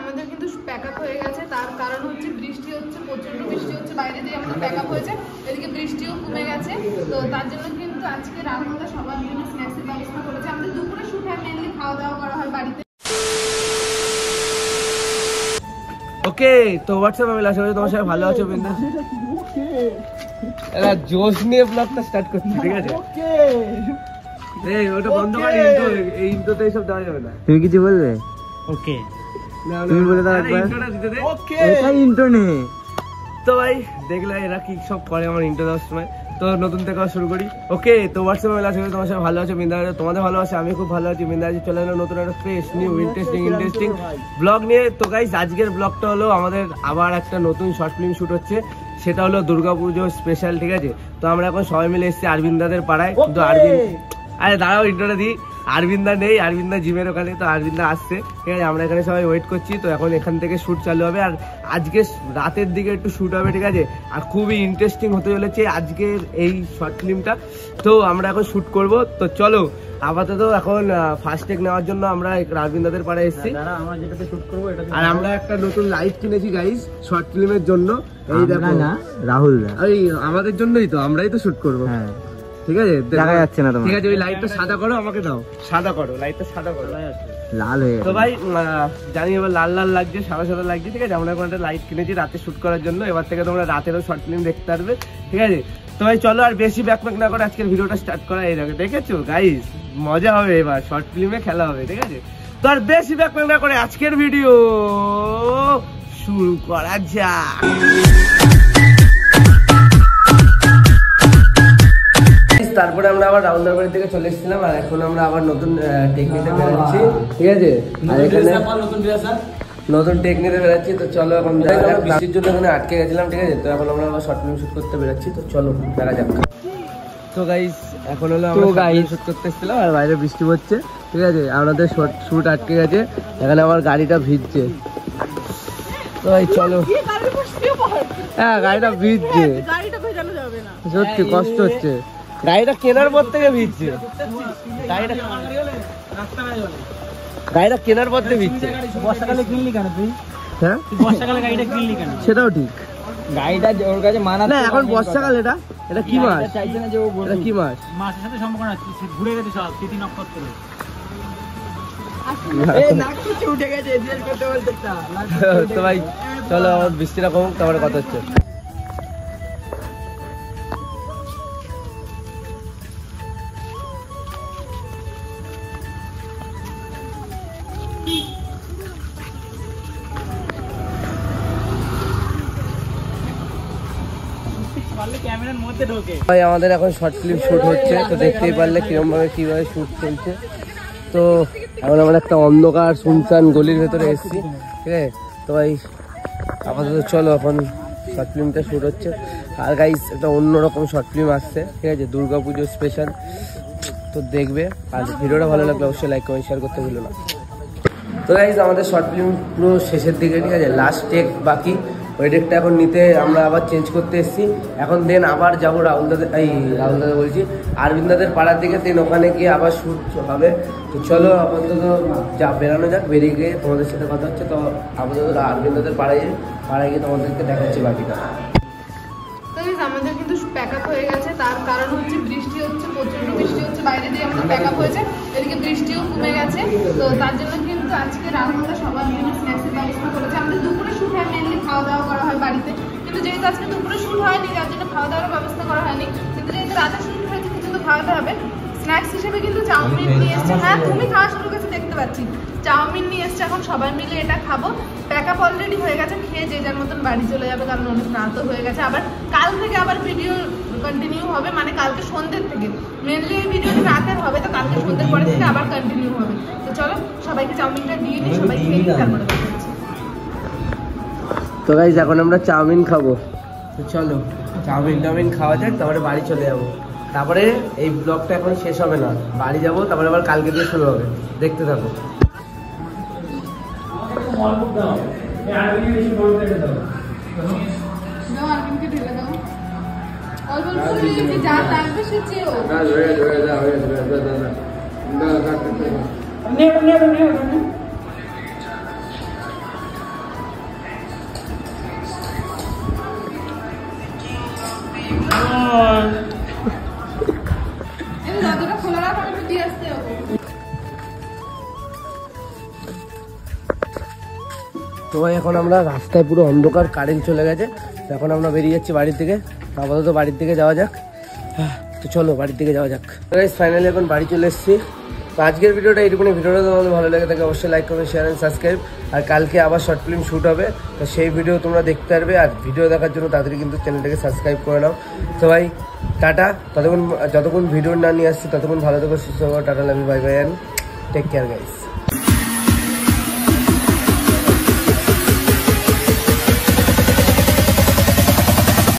আমাদের কিন্তু প্যাকআপ হয়ে গেছে, তার কারণ হচ্ছে বৃষ্টি হচ্ছে, প্রচন্ড বৃষ্টি হচ্ছে বাইরে দিয়ে আমাদের প্যাকআপ হয়েছে, এদিকে বৃষ্টিও কমে গেছে। তো তার জন্য কিন্তু আজকে রান্নাটা সবার জন্য স্ন্যাক্সের ব্যবস্থা করেছে। আমাদের দুপুরে শুট হয়, মেনলি খাওয়া দাওয়া করা হয় বাড়িতে। ওকে, তো হোয়াটসঅ্যাপ আমি আশা করি তোমার সবাই ভালো আছো। বিন্দাস এরা জোশ নিয়ে ব্লগটা স্টার্ট করছি, ঠিক আছে? এই ওটা বন্ধ করে ইন্ট্রো, এই ইন্ট্রোতে সব দেওয়া যাবে না। তুমি কিছু বলবে? ওকে, তুমি বলে দাও একবার। ওকে, এটা ইন্ট্রো নেই তো ভাই দেখলে এরা কি সব করে আমার ইন্ট্রো দেওয়ার সময়। তো নতুন থেকে শুরু করি। ওকে, তো হোয়াটসঅ্যাপ আমি আশা করি তোমার সবাই ভালো আছো। বিন্দাস তোমাদের ভালো আছে, আমি খুব ভালো আছি। বিন্দাস চলে এলো নতুন একটা ফ্রেশ নিউ ইন্টারেস্টিং ব্লগ নিয়ে। তো গাইস আজকের ব্লগটা হলো আমাদের আবার একটা নতুন শর্ট ফিল্ম শুট হচ্ছে, সেটা হলো দুর্গাপুজো স্পেশাল, ঠিক আছে? তো আমরা এখন সবাই মিলে এসেছি আরবিন্দাদের পাড়ায়। কিন্তু আরে দাঁড়াও, ইন্ট্রোটা দিই। আরবিন্দা নেই, আরবিন্দা জিমের ওখানে, তো আরবিন্দা আসছে, ঠিক আছে? আমরা এখানে সবাই ওয়েট করছি। তো এখন এখান থেকে শ্যুট চালু হবে, আর আজকে রাতের দিকে একটু শ্যুট হবে, ঠিক আছে? আর খুবই ইন্টারেস্টিং হতে চলেছে আজকের এই শর্ট ফিল্মটা। তো আমরা এখন শ্যুট করব। তো চলো, আপাতত এখন ফার্স্ট টেক নেওয়ার জন্য আমরা আরবিন্দাদের পাড়ায় এসেছি। আর আমরা একটা নতুন লাইট কিনেছি গাইস শর্ট ফিল্মের জন্য। এই দেখো না, রাহুল দা, এই আমাদের জন্যই তো, আমরাই তো শ্যুট করবো। হ্যাঁ, ঠিক আছে, দেখা যাচ্ছে না তোমার। ঠিক আছে, ওই লাইটটা সাদা করো, আমাকে দাও, সাদা করো, লাইটটা সাদা করো, লাল হয়ে। তো ভাই জানি এবার লাল লাল লাগছে, সাদা সাদা লাগছে, ঠিক আছে? আমরা এখন একটা লাইট কিনেছি রাতে শুট করার জন্য। এবার থেকে তোমরা রাতেরও শর্ট ফিল্ম দেখতে পারবে, ঠিক আছে? তো ভাই চলো আর বেশি ব্যাকপ্যাক না করে আজকের ভিডিওটা স্টার্ট করা। এই দেখো, দেখেছো গাইস, মজা হবে, এবার শর্ট ফিল্মে খেলা হবে, ঠিক আছে? তো আর বেশি ব্যাকপ্যাক না করে আজকের ভিডিও শুরু করা যাক। তারপরে আমরা আবার রাউন্ডার বাড়ি থেকে চলে এসেছিলাম, আর এখন আমরা আবার নতুন টেকনিকে বেরোচ্ছি, ঠিক আছে? আর এখানে নতুন টেকনিকে বেরোচ্ছি। তো চলো এখন বৃষ্টির জন্য এখানে আটকে গেছিলাম, ঠিক আছে? তো এখন আমরা আবার শর্ট ফিল্ম শুট করতে বেরোচ্ছি। তো চলো দেখা যাক। তো গাইস এখন হলো আমরা শুট করতে এসেছিলাম, আর বাইরে বৃষ্টি পড়ছে, ঠিক আছে? আমাদের শুট আটকে গেছে, এখানে আমার গাড়িটা ভিজছে। তো ভাই চলো, হ্যাঁ গাড়িটা ভিজছে, সত্যি কষ্ট হচ্ছে। গাড়িটা কেনার পর থেকে ভিজছে, গাড়িটা কেনার পর থেকে ভিজছে। বর্ষাকালে কিনলি কেন তুই? হ্যাঁ, বর্ষাকালে গাড়িটা কিনলি কেন? সেটাও ঠিক, গাড়িটা ওর কাছে মানা না। এখন বর্ষাকাল, এটা কি মাস? চাইছে না যে ও বলে, এটা কি মাস? মাসের সাথে সম্পর্ক না, ঘুরে গেছে সব তিথি নক্ষত্র। তো ভাই চলো, আমার বৃষ্টিটা কমুক, তারপরে কথা হচ্ছে। ভাই আমাদের এখন শর্ট ফিল্ম শুট হচ্ছে, তো দেখতেই পারলে কিরকম ভাবে কিভাবে শুট চলছে। তো এখন আমরা একটা অন্ধকার শুনশান গলির ভেতরে এসেছি, ঠিক আছে? তো ভাই আপাতত চলো, এখন শর্ট ফিল্মটা শুট হচ্ছে। আর গাইস একটা অন্যরকম শর্ট ফিল্ম আসছে, ঠিক আছে? দুর্গাপুজো স্পেশাল, তো দেখবে। আর ভিডিওটা ভালো লাগলে অবশ্যই লাইক কমেন্ট শেয়ার করতে ভুলো না। তো গাইস আমাদের শর্ট ফিল্ম পুরো শেষের দিকে, ঠিক আছে? লাস্ট টেক বাকি, ওই টেকটা এখন নিতে আমরা আবার চেঞ্জ করতে এসেছি। এখন দেন আবার যাবো রাহুলদাদের বলছি আরবিন্দাদের পাড়ার দিকে, দেন ওখানে গিয়ে আবার শ্যুট হবে। তো চলো আপাতত যা বেরানো যাক, বেরিয়ে গিয়ে তোমাদের সাথে কথা হচ্ছে। তো আপাতত আরবিন্দাদের পাড়ায় গিয়ে তোমাদেরকে দেখাচ্ছি বাকিটা। আমাদের কিন্তু প্যাকআপ হয়ে গেছে, তার কারণ হচ্ছে বৃষ্টি হচ্ছে, প্রচন্ড বৃষ্টি হচ্ছে বাইরে দিয়ে আমাদের প্যাকআপ হয়েছে, এদিকে বৃষ্টিও কমে গেছে। তো তার জন্য কিন্তু আজকে রান্নাটা সবার জন্য স্ন্যাক্সের ব্যবস্থা করেছে। আমাদের দুপুরে শুট হয়, মেনলি খাওয়া দাওয়া করা হয় বাড়িতে, কিন্তু যেহেতু আজকে দুপুরে শুট হয়নি, তার জন্য খাওয়া দাওয়ার ব্যবস্থা করা হয়নি। কিন্তু যেহেতু রাতে শুট হয়েছে, কিছু তো খাওয়াতে হবে। স্ন্যাক্স হিসেবে কিন্তু চাউমিন নিয়ে এসছে। হ্যাঁ, তুমি খাওয়া শুরু করেছো দেখতে পাচ্ছি, চাউমিন নিয়ে এসছে। এখন সবাই মিলে এটা খাবো। প্যাকআপ অলরেডি হয়ে গেছে, খেয়ে যে যার মতন বাড়ি চলে যাবে, কারণ অনেক রাতও হয়ে গেছে। আবার কাল থেকে আবার ভিডিও কন্টিনিউ হবে, মানে কালকে সন্ধ্যের থেকে। মেনলি এই ভিডিওটি রাতের হবে, তো কালকে সন্ধ্যের পরে থেকে আবার কন্টিনিউ হবে। তো চলো সবাইকে চাউমিনটা দিয়ে দিই, সবাই খেয়ে নিই, তারপরে দেখা হচ্ছে। তো গাইস এখন আমরা চাউমিন খাবো, তো চলো চাউমিন খাওয়া যাক, তারপরে বাড়ি চলে যাবো। তারপরে এই ব্লগটা এখন শেষ হবে না, বাড়ি যাবো, তারপরে আবার কালকে দিয়ে শুরু হবে, দেখতে থাকো। দরজাটা খোলা রাখ, আমি দিয়ে আসতে যাবো। তো ভাই এখন আমরা রাস্তায় পুরো অন্ধকার, কারেন্ট চলে গেছে, এখন আমরা বেরিয়ে যাচ্ছি বাড়ির থেকে। আপাতত বাড়ির থেকে যাওয়া যাক, তো চলো বাড়ির থেকে যাওয়া যাক। গাইস ফাইনালি এখন বাড়ি চলে এসেছি। তো আজকের ভিডিওটা এইটুকুনি। ভিডিওটা তোমাদের ভালো লেগে থাকে অবশ্যই লাইক করবে, শেয়ার অ্যান্ড সাবস্ক্রাইব। আর কালকে আবার শর্ট ফিল্ম শ্যুট হবে, তো সেই ভিডিও তোমরা দেখতে পারবে। আর ভিডিও দেখার জন্য তাড়াতাড়ি কিন্তু চ্যানেলটাকে সাবস্ক্রাইব করে নাও। তো ভাই টাটা, যতক্ষণ ভিডিও না নিয়ে আসছি ততক্ষণ ভালো থেকো, সুস্থ থাকো। টাটা, love you, bye bye and take care guys.